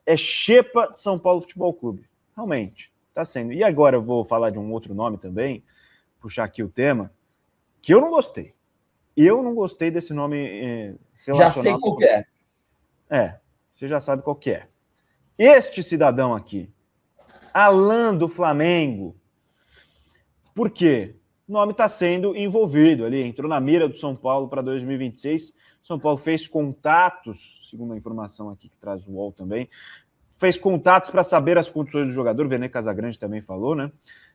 é Xepa São Paulo Futebol Clube. Realmente, está sendo. E agora eu vou falar de um outro nome também, puxar aqui o tema, que eu não gostei. Eu não gostei desse nome relacionado... Já sei qual que é. Você já sabe qual que é. Este cidadão aqui, Alan do Flamengo. Por quê? O nome está sendo envolvido ali, entrou na mira do São Paulo para 2026. São Paulo fez contatos, segundo a informação aqui que traz o UOL também, fez contatos para saber as condições do jogador, o Vene Casagrande também falou, né?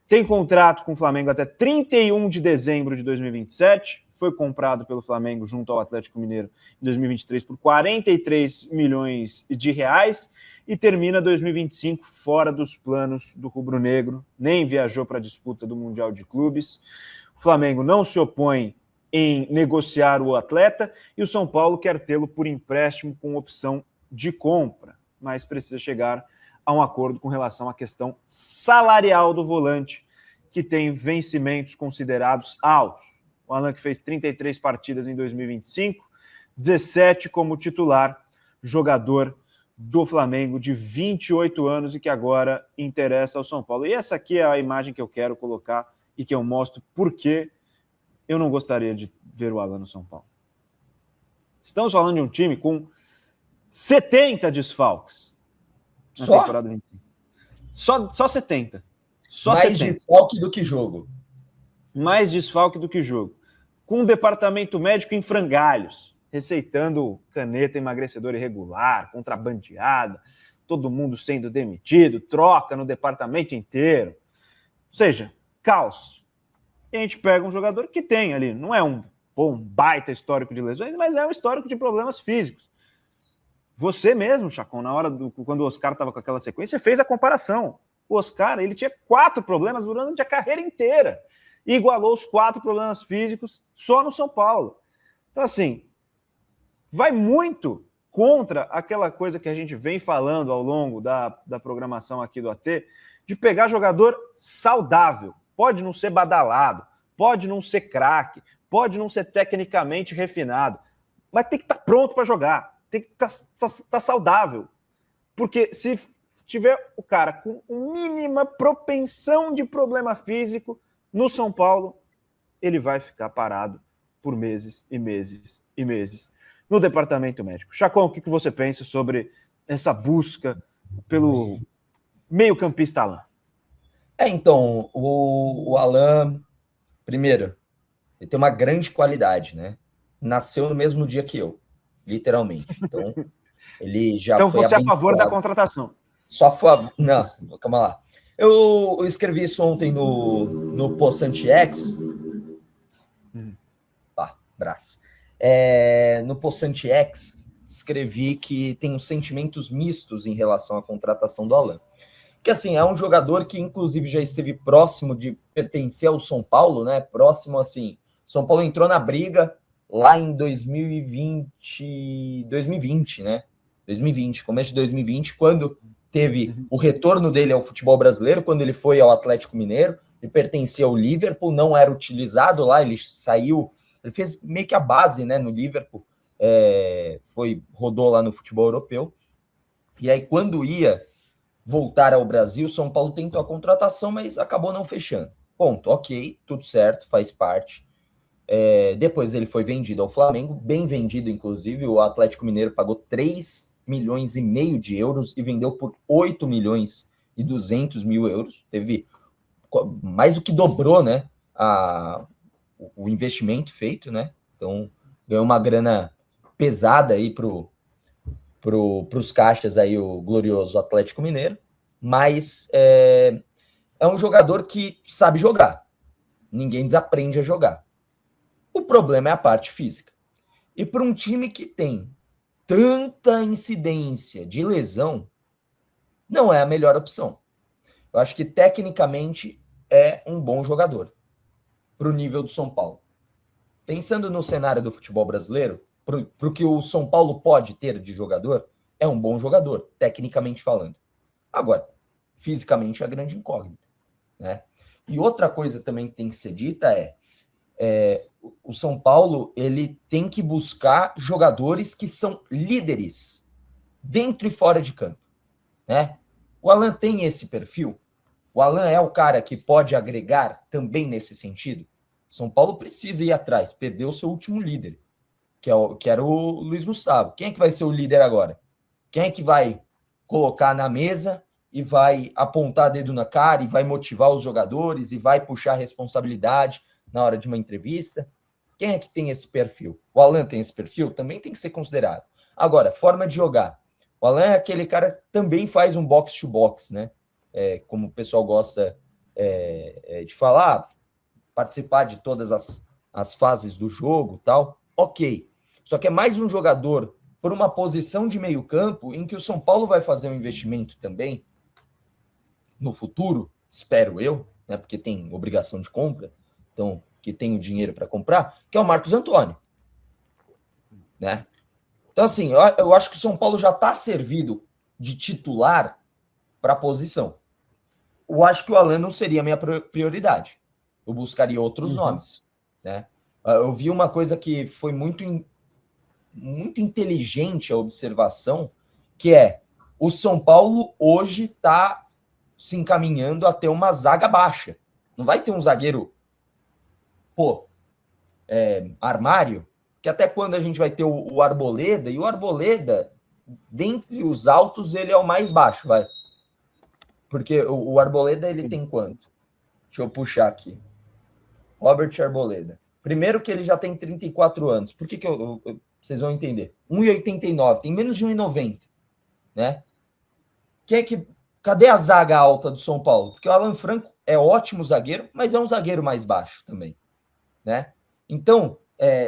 Tem contrato com o Flamengo até 31 de dezembro de 2027, foi comprado pelo Flamengo junto ao Atlético Mineiro em 2023 por 43 milhões de reais e termina 2025 fora dos planos do rubro-negro, nem viajou para a disputa do Mundial de Clubes. O Flamengo não se opõe em negociar o atleta e o São Paulo quer tê-lo por empréstimo com opção de compra, mas precisa chegar a um acordo com relação à questão salarial do volante, que tem vencimentos considerados altos. O Alan, que fez 33 partidas em 2025, 17 como titular, jogador do Flamengo de 28 anos e que agora interessa ao São Paulo. E essa aqui é a imagem que eu quero colocar e que eu mostro por que eu não gostaria de ver o Alan no São Paulo. Estamos falando de um time com 70 desfalques na temporada 25. Só 70. Só mais 70. Desfalque do que jogo. Mais desfalque do que jogo. Com um departamento médico em frangalhos, receitando caneta emagrecedora irregular, contrabandeada, todo mundo sendo demitido, troca no departamento inteiro. Ou seja, caos. E a gente pega um jogador que tem ali, não é um baita histórico de lesões, mas é um histórico de problemas físicos. Você mesmo, Chacon, na hora quando o Oscar estava com aquela sequência, fez a comparação. O Oscar, ele tinha 4 problemas durante a carreira inteira. E igualou os 4 problemas físicos só no São Paulo. Então, assim, vai muito contra aquela coisa que a gente vem falando ao longo da programação aqui do AT, de pegar jogador saudável. Pode não ser badalado, pode não ser craque, pode não ser tecnicamente refinado, mas tem que estar pronto para jogar, tem que estar saudável. Porque se tiver o cara com mínima propensão de problema físico no São Paulo, ele vai ficar parado por meses e meses e meses no departamento médico. Chacon, o que você pensa sobre essa busca pelo meio-campista Alan? Então, o Alan, primeiro, ele tem uma grande qualidade, né? Nasceu no mesmo dia que eu, literalmente. Então, ele já então foi você é a favor da contratação? Só a favor... Não, calma lá. Eu escrevi isso ontem no Poçantiex. Braço. No Poçantiex, escrevi que tenho sentimentos mistos em relação à contratação do Alan. Que assim, é um jogador que inclusive já esteve próximo de pertencer ao São Paulo, né? Próximo assim, São Paulo entrou na briga lá em 2020, né? 2020, começo de 2020, quando teve o retorno dele ao futebol brasileiro, quando ele foi ao Atlético Mineiro, ele pertencia ao Liverpool, não era utilizado lá, ele saiu, ele fez meio que a base, né, no Liverpool, rodou lá no futebol europeu, e aí quando ia voltar ao Brasil, São Paulo tentou a contratação, mas acabou não fechando. Ponto, ok, tudo certo, faz parte. Depois ele foi vendido ao Flamengo, bem vendido, inclusive. O Atlético Mineiro pagou 3,5 milhões de euros e vendeu por 8 milhões e 200 mil euros. Teve mais do que dobrou, né, o investimento feito, né? Então, ganhou uma grana pesada aí pros caixas aí, o glorioso Atlético Mineiro, mas é um jogador que sabe jogar. Ninguém desaprende a jogar. O problema é a parte física. E para um time que tem tanta incidência de lesão, não é a melhor opção. Eu acho que tecnicamente é um bom jogador para o nível do São Paulo. Pensando no cenário do futebol brasileiro, para o que o São Paulo pode ter de jogador, é um bom jogador, tecnicamente falando. Agora, fisicamente é a grande incógnita, né? E outra coisa também que tem que ser dita o São Paulo, ele tem que buscar jogadores que são líderes dentro e fora de campo. né? O Alan tem esse perfil? O Alan é o cara que pode agregar também nesse sentido? São Paulo precisa ir atrás, perdeu o seu último líder, que era o Luiz Gustavo. Quem é que vai ser o líder agora? Quem é que vai colocar na mesa e vai apontar dedo na cara e vai motivar os jogadores e vai puxar responsabilidade na hora de uma entrevista? Quem é que tem esse perfil? O Alan tem esse perfil? Também tem que ser considerado. Agora, forma de jogar. O Alan é aquele cara que também faz um box-to-box, né? Como o pessoal gosta de falar, participar de todas as fases do jogo, tal. Ok. Só que é mais um jogador por uma posição de meio campo em que o São Paulo vai fazer um investimento também no futuro, espero eu, né? Porque tem obrigação de compra, então que tem o dinheiro para comprar, que é o Marcos Antônio, né? Então, assim, eu acho que o São Paulo já está servido de titular para a posição. Eu acho que o Alan não seria a minha prioridade. Eu buscaria outros nomes, né? Eu vi uma coisa que foi muito inteligente a observação, que é o São Paulo hoje está se encaminhando a ter uma zaga baixa. Não vai ter um zagueiro, armário, que até quando a gente vai ter o Arboleda, e o Arboleda, dentre os altos, ele é o mais baixo, vai. Porque o Arboleda, ele tem quanto? Deixa eu puxar aqui. Robert Arboleda. Primeiro que ele já tem 34 anos. Por que vocês vão entender? 1,89, tem menos de 1,90, né? Cadê a zaga alta do São Paulo? Porque o Alan Franco é ótimo zagueiro, mas é um zagueiro mais baixo também, né? Então,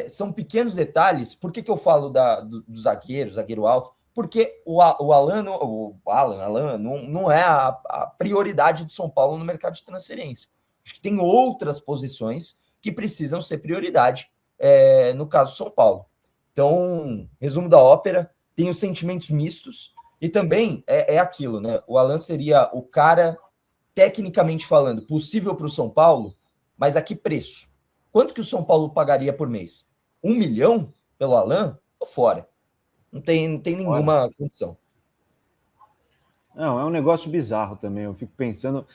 são pequenos detalhes. Por que eu falo do zagueiro alto? Porque o Alan não é a prioridade do São Paulo no mercado de transferência. Acho que tem outras posições que precisam ser prioridade no caso do São Paulo. Então, resumo da ópera, tenho sentimentos mistos e também é aquilo, né? O Alan seria o cara, tecnicamente falando, possível para o São Paulo, mas a que preço? Quanto que o São Paulo pagaria por mês? 1 milhão pelo Alan? Tô fora. Não tem nenhuma condição. Não, é um negócio bizarro também. Eu fico pensando.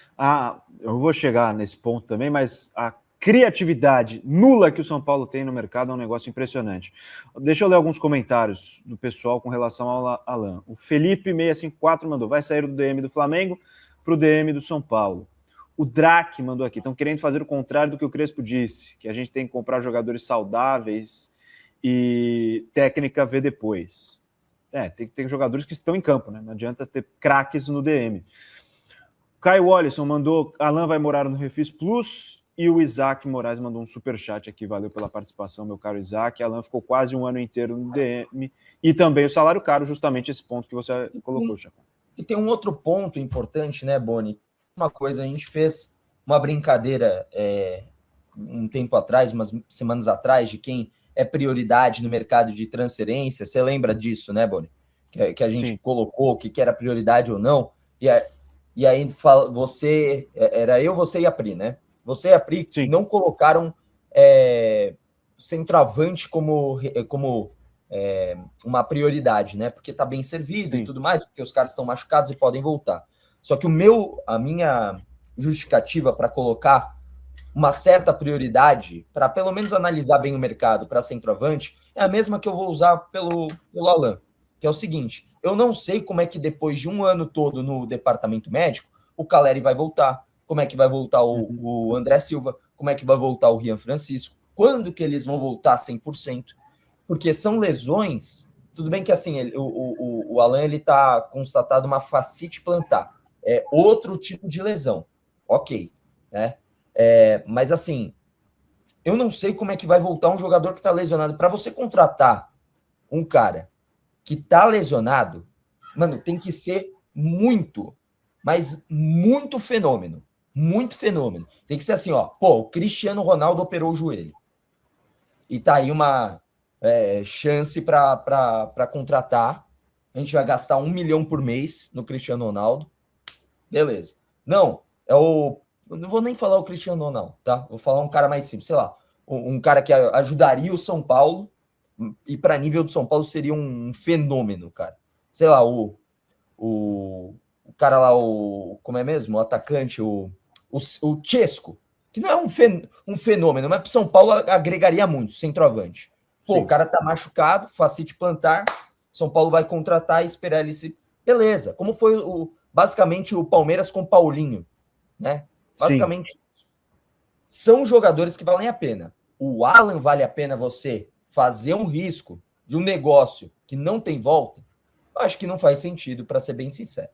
Eu vou chegar nesse ponto também, mas a criatividade nula que o São Paulo tem no mercado é um negócio impressionante. Deixa eu ler alguns comentários do pessoal com relação ao Alan. O Felipe654 mandou: vai sair do DM do Flamengo para o DM do São Paulo. O Drac mandou aqui: estão querendo fazer o contrário do que o Crespo disse, que a gente tem que comprar jogadores saudáveis e técnica ver depois. Tem que ter jogadores que estão em campo, né? Não adianta ter craques no DM. Caio Wallison mandou: Alan vai morar no Refis Plus. E o Isaac Moraes mandou um superchat aqui. Valeu pela participação, meu caro Isaac. Alan ficou quase um ano inteiro no DM. E também o salário caro, justamente esse ponto que você colocou, Chacon. E tem um outro ponto importante, né, Boni? Uma coisa, a gente fez uma brincadeira um tempo atrás, umas semanas atrás, de quem é prioridade no mercado de transferência. Você lembra disso, né, Boni? Que a gente colocou o que era prioridade ou não. E aí você, era eu, você e a Pri, né? Você e a Pri não colocaram centroavante como uma prioridade, né? Porque tá bem servido e tudo mais, porque os caras estão machucados e podem voltar. Só que a minha justificativa para colocar uma certa prioridade, para pelo menos analisar bem o mercado para centroavante, é a mesma que eu vou usar pelo Alan, que é o seguinte: eu não sei como é que depois de um ano todo no departamento médico, o Caleri vai voltar, como é que vai voltar o André Silva, como é que vai voltar o Rian Francisco, quando que eles vão voltar 100%, porque são lesões. Tudo bem que assim, o Alan, ele tá constatado uma fascite plantar, é outro tipo de lesão, ok, né? Mas assim, eu não sei como é que vai voltar um jogador que está lesionado. Para você contratar um cara que está lesionado, mano, tem que ser muito, mas muito fenômeno. Muito fenômeno. Tem que ser assim, ó. Pô, o Cristiano Ronaldo operou o joelho. E tá aí uma chance para contratar. A gente vai gastar 1 milhão por mês no Cristiano Ronaldo. Beleza. Não, não vou nem falar o Cristiano Ronaldo, tá? Vou falar um cara mais simples, sei lá. Um cara que ajudaria o São Paulo e para nível do São Paulo seria um fenômeno, cara. Sei lá, o cara lá, como é mesmo? O atacante, o Chesco, que não é um fenômeno, mas para São Paulo agregaria muito, centroavante. Pô, o cara tá machucado, facite plantar, São Paulo vai contratar e esperar ele se... Beleza, como foi basicamente o Palmeiras com o Paulinho, né? Basicamente, sim. São jogadores que valem a pena. O Alan vale a pena você fazer um risco de um negócio que não tem volta? Eu acho que não faz sentido, para ser bem sincero.